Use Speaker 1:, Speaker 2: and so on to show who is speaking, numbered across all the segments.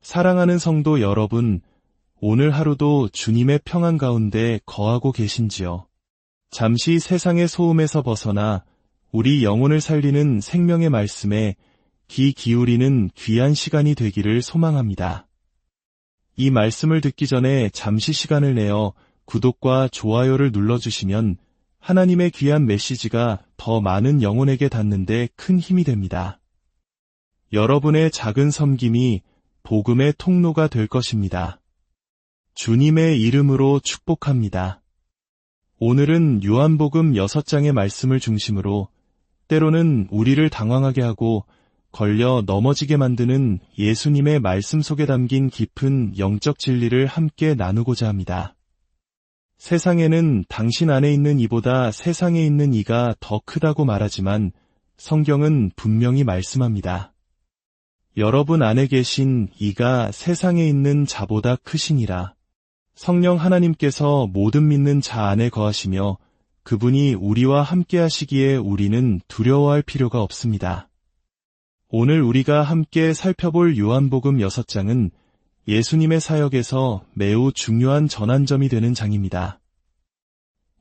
Speaker 1: 사랑하는 성도 여러분, 오늘 하루도 주님의 평안 가운데 거하고 계신지요? 잠시 세상의 소음에서 벗어나 우리 영혼을 살리는 생명의 말씀에 귀 기울이는 귀한 시간이 되기를 소망합니다. 이 말씀을 듣기 전에 잠시 시간을 내어 구독과 좋아요를 눌러주시면 하나님의 귀한 메시지가 더 많은 영혼에게 닿는 데 큰 힘이 됩니다. 여러분의 작은 섬김이 복음의 통로가 될 것입니다. 주님의 이름으로 축복합니다. 오늘은 요한복음 6장의 말씀을 중심으로 때로는 우리를 당황하게 하고 걸려 넘어지게 만드는 예수님의 말씀 속에 담긴 깊은 영적 진리를 함께 나누고자 합니다. 세상에는 당신 안에 있는 이보다 세상에 있는 이가 더 크다고 말하지만 성경은 분명히 말씀합니다. 여러분 안에 계신 이가 세상에 있는 자보다 크시니라. 성령 하나님께서 모든 믿는 자 안에 거하시며 그분이 우리와 함께 하시기에 우리는 두려워할 필요가 없습니다. 오늘 우리가 함께 살펴볼 요한복음 6장은 예수님의 사역에서 매우 중요한 전환점이 되는 장입니다.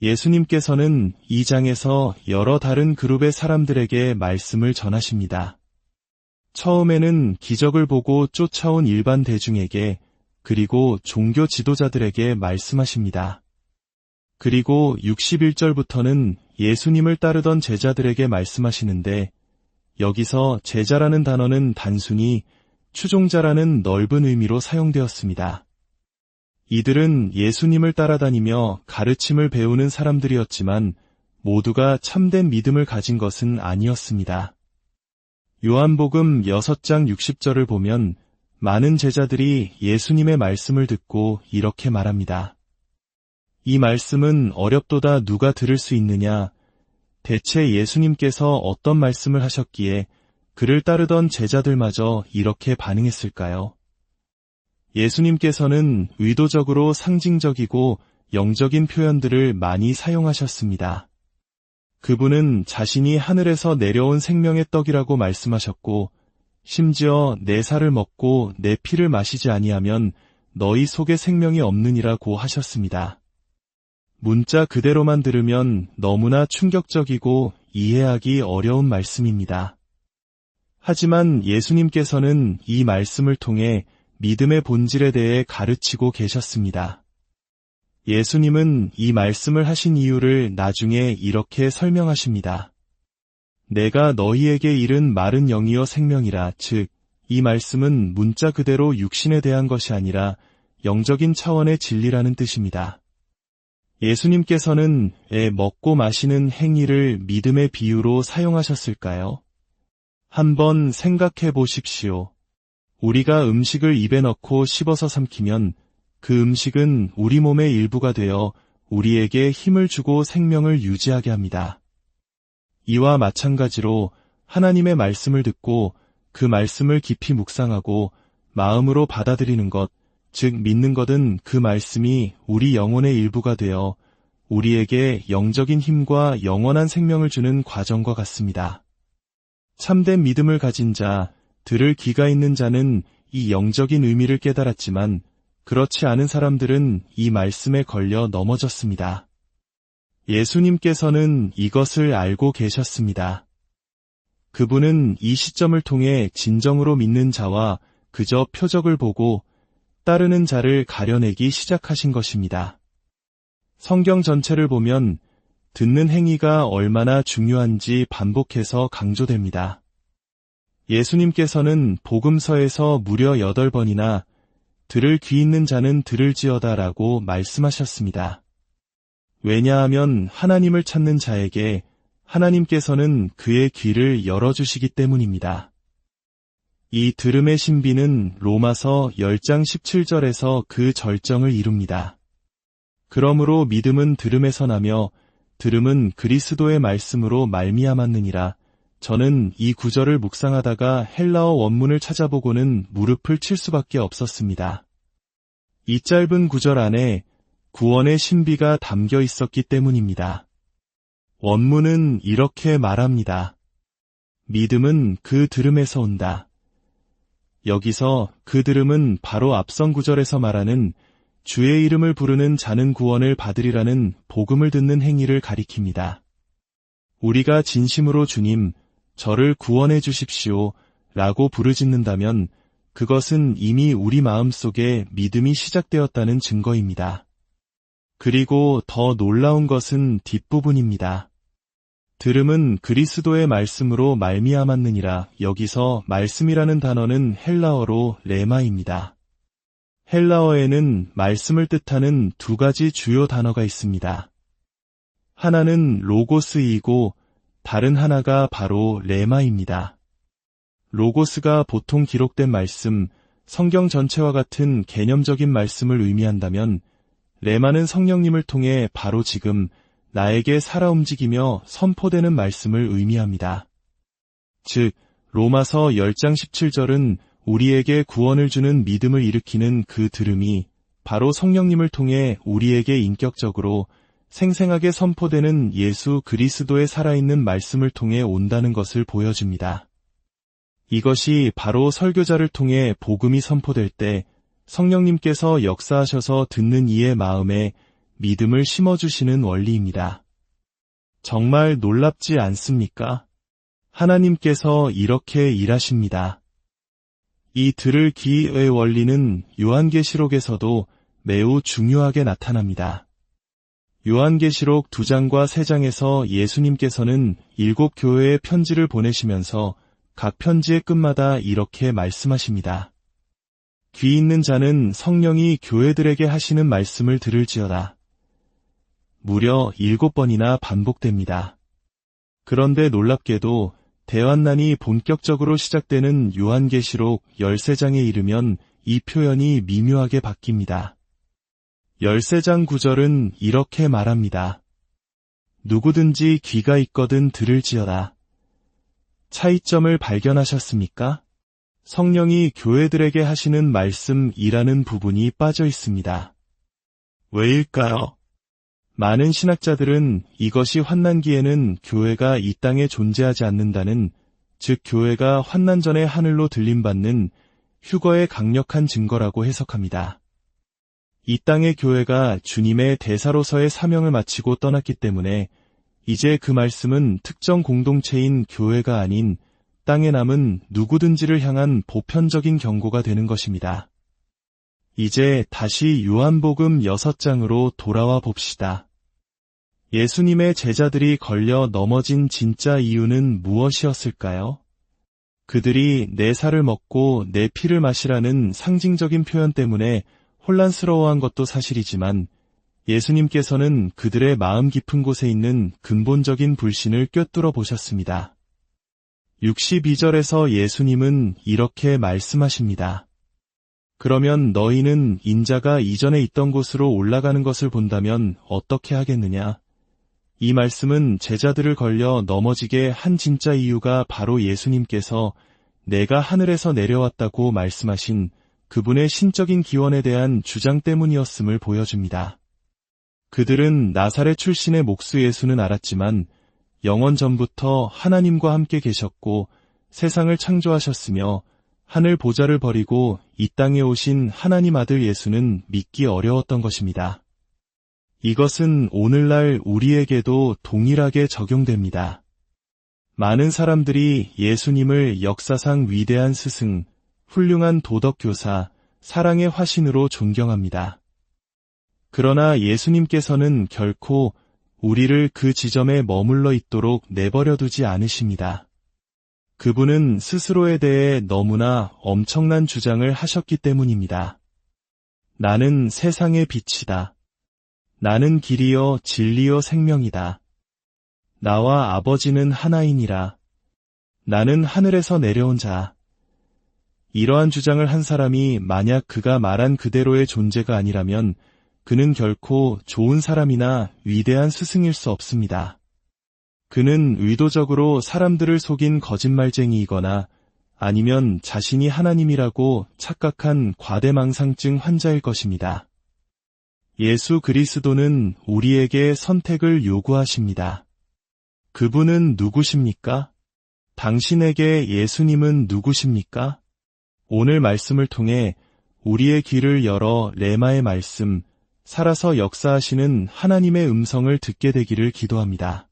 Speaker 1: 예수님께서는 이 장에서 여러 다른 그룹의 사람들에게 말씀을 전하십니다. 처음에는 기적을 보고 쫓아온 일반 대중에게 그리고 종교 지도자들에게 말씀하십니다. 그리고 61절부터는 예수님을 따르던 제자들에게 말씀하시는데 여기서 제자라는 단어는 단순히 추종자라는 넓은 의미로 사용되었습니다. 이들은 예수님을 따라다니며 가르침을 배우는 사람들이었지만 모두가 참된 믿음을 가진 것은 아니었습니다. 요한복음 6장 60절을 보면 많은 제자들이 예수님의 말씀을 듣고 이렇게 말합니다. 이 말씀은 어렵도다 누가 들을 수 있느냐? 대체 예수님께서 어떤 말씀을 하셨기에 그를 따르던 제자들마저 이렇게 반응했을까요? 예수님께서는 의도적으로 상징적이고 영적인 표현들을 많이 사용하셨습니다. 그분은 자신이 하늘에서 내려온 생명의 떡이라고 말씀하셨고 심지어 내 살을 먹고 내 피를 마시지 아니하면 너희 속에 생명이 없느니라고 하셨습니다. 문자 그대로만 들으면 너무나 충격적이고 이해하기 어려운 말씀입니다. 하지만 예수님께서는 이 말씀을 통해 믿음의 본질에 대해 가르치고 계셨습니다. 예수님은 이 말씀을 하신 이유를 나중에 이렇게 설명하십니다. 내가 너희에게 이른 말은 영이요 생명이라. 즉, 이 말씀은 문자 그대로 육신에 대한 것이 아니라 영적인 차원의 진리라는 뜻입니다. 예수님께서는 먹고 마시는 행위를 믿음의 비유로 사용하셨을까요? 한번 생각해 보십시오. 우리가 음식을 입에 넣고 씹어서 삼키면 그 음식은 우리 몸의 일부가 되어 우리에게 힘을 주고 생명을 유지하게 합니다. 이와 마찬가지로 하나님의 말씀을 듣고 그 말씀을 깊이 묵상하고 마음으로 받아들이는 것, 즉 믿는 것은 그 말씀이 우리 영혼의 일부가 되어 우리에게 영적인 힘과 영원한 생명을 주는 과정과 같습니다. 참된 믿음을 가진 자, 들을 귀가 있는 자는 이 영적인 의미를 깨달았지만 그렇지 않은 사람들은 이 말씀에 걸려 넘어졌습니다. 예수님께서는 이것을 알고 계셨습니다. 그분은 이 시점을 통해 진정으로 믿는 자와 그저 표적을 보고 따르는 자를 가려내기 시작하신 것입니다. 성경 전체를 보면 듣는 행위가 얼마나 중요한지 반복해서 강조됩니다. 예수님께서는 복음서에서 무려 8번이나 들을 귀 있는 자는 들을지어다 라고 말씀하셨습니다. 왜냐하면 하나님을 찾는 자에게 하나님께서는 그의 귀를 열어주시기 때문입니다. 이 들음의 신비는 로마서 10장 17절에서 그 절정을 이룹니다. 그러므로 믿음은 들음에서 나며 들음은 그리스도의 말씀으로 말미암았느니라. 저는 이 구절을 묵상하다가 헬라어 원문을 찾아보고는 무릎을 칠 수밖에 없었습니다. 이 짧은 구절 안에 구원의 신비가 담겨 있었기 때문입니다. 원문은 이렇게 말합니다. 믿음은 그 들음에서 온다. 여기서 그 들음은 바로 앞선 구절에서 말하는 주의 이름을 부르는 자는 구원을 받으리라는 복음을 듣는 행위를 가리킵니다. 우리가 진심으로 주님, 저를 구원해 주십시오 라고 부르짖는다면 그것은 이미 우리 마음속에 믿음이 시작되었다는 증거입니다. 그리고 더 놀라운 것은 뒷부분입니다. 들음은 그리스도의 말씀으로 말미암았느니라. 여기서 말씀이라는 단어는 헬라어로 레마입니다. 헬라어에는 말씀을 뜻하는 두 가지 주요 단어가 있습니다. 하나는 로고스이고 다른 하나가 바로 레마입니다. 로고스가 보통 기록된 말씀, 성경 전체와 같은 개념적인 말씀을 의미한다면 레마는 성령님을 통해 바로 지금 나에게 살아 움직이며 선포되는 말씀을 의미합니다. 즉, 로마서 10장 17절은 우리에게 구원을 주는 믿음을 일으키는 그 들음이 바로 성령님을 통해 우리에게 인격적으로 생생하게 선포되는 예수 그리스도의 살아있는 말씀을 통해 온다는 것을 보여줍니다. 이것이 바로 설교자를 통해 복음이 선포될 때 성령님께서 역사하셔서 듣는 이의 마음에 믿음을 심어주시는 원리입니다. 정말 놀랍지 않습니까? 하나님께서 이렇게 일하십니다. 이 들을 귀의 원리는 요한계시록에서도 매우 중요하게 나타납니다. 요한계시록 2장과 3장에서 예수님께서는 7 교회에 편지를 보내시면서 각 편지의 끝마다 이렇게 말씀하십니다. 귀 있는 자는 성령이 교회들에게 하시는 말씀을 들을지어다. 무려 7번이나 반복됩니다. 그런데 놀랍게도 대환난이 본격적으로 시작되는 요한계시록 13장에 이르면 이 표현이 미묘하게 바뀝니다. 13장 9절은 이렇게 말합니다. 누구든지 귀가 있거든 들을지어다. 차이점을 발견하셨습니까? 성령이 교회들에게 하시는 말씀이라는 부분이 빠져 있습니다. 왜일까요? 많은 신학자들은 이것이 환난기에는 교회가 이 땅에 존재하지 않는다는, 즉 교회가 환난 전에 하늘로 들림받는 휴거의 강력한 증거라고 해석합니다. 이 땅의 교회가 주님의 대사로서의 사명을 마치고 떠났기 때문에 이제 그 말씀은 특정 공동체인 교회가 아닌 땅에 남은 누구든지를 향한 보편적인 경고가 되는 것입니다. 이제 다시 요한복음 6장으로 돌아와 봅시다. 예수님의 제자들이 걸려 넘어진 진짜 이유는 무엇이었을까요? 그들이 내 살을 먹고 내 피를 마시라는 상징적인 표현 때문에 혼란스러워한 것도 사실이지만 예수님께서는 그들의 마음 깊은 곳에 있는 근본적인 불신을 꿰뚫어 보셨습니다. 62절에서 예수님은 이렇게 말씀하십니다. 그러면 너희는 인자가 이전에 있던 곳으로 올라가는 것을 본다면 어떻게 하겠느냐? 이 말씀은 제자들을 걸려 넘어지게 한 진짜 이유가 바로 예수님께서 내가 하늘에서 내려왔다고 말씀하신 그분의 신적인 기원에 대한 주장 때문이었음을 보여줍니다. 그들은 나사렛 출신의 목수 예수는 알았지만 영원 전부터 하나님과 함께 계셨고 세상을 창조하셨으며 하늘 보좌를 버리고 이 땅에 오신 하나님 아들 예수는 믿기 어려웠던 것입니다. 이것은 오늘날 우리에게도 동일하게 적용됩니다. 많은 사람들이 예수님을 역사상 위대한 스승, 훌륭한 도덕교사, 사랑의 화신으로 존경합니다. 그러나 예수님께서는 결코 우리를 그 지점에 머물러 있도록 내버려 두지 않으십니다. 그분은 스스로에 대해 너무나 엄청난 주장을 하셨기 때문입니다. 나는 세상의 빛이다. 나는 길이요 진리요 생명이다. 나와 아버지는 하나이니라. 나는 하늘에서 내려온 자. 이러한 주장을 한 사람이 만약 그가 말한 그대로의 존재가 아니라면 그는 결코 좋은 사람이나 위대한 스승일 수 없습니다. 그는 의도적으로 사람들을 속인 거짓말쟁이이거나 아니면 자신이 하나님이라고 착각한 과대망상증 환자일 것입니다. 예수 그리스도는 우리에게 선택을 요구하십니다. 그분은 누구십니까? 당신에게 예수님은 누구십니까? 오늘 말씀을 통해 우리의 귀를 열어 레마의 말씀, 살아서 역사하시는 하나님의 음성을 듣게 되기를 기도합니다.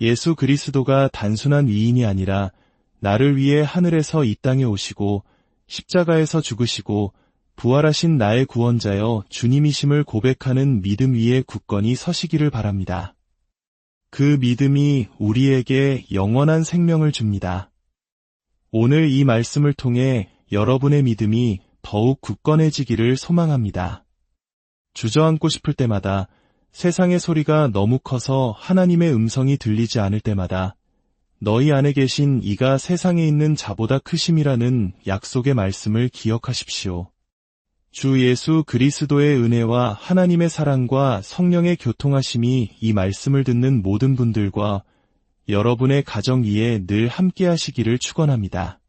Speaker 1: 예수 그리스도가 단순한 위인이 아니라 나를 위해 하늘에서 이 땅에 오시고 십자가에서 죽으시고 부활하신 나의 구원자여 주님이심을 고백하는 믿음 위에 굳건히 서시기를 바랍니다. 그 믿음이 우리에게 영원한 생명을 줍니다. 오늘 이 말씀을 통해 여러분의 믿음이 더욱 굳건해지기를 소망합니다. 주저앉고 싶을 때마다, 세상의 소리가 너무 커서 하나님의 음성이 들리지 않을 때마다 너희 안에 계신 이가 세상에 있는 자보다 크심이라는 약속의 말씀을 기억하십시오. 주 예수 그리스도의 은혜와 하나님의 사랑과 성령의 교통하심이 이 말씀을 듣는 모든 분들과 여러분의 가정 위에 늘 함께 하시기를 축원합니다.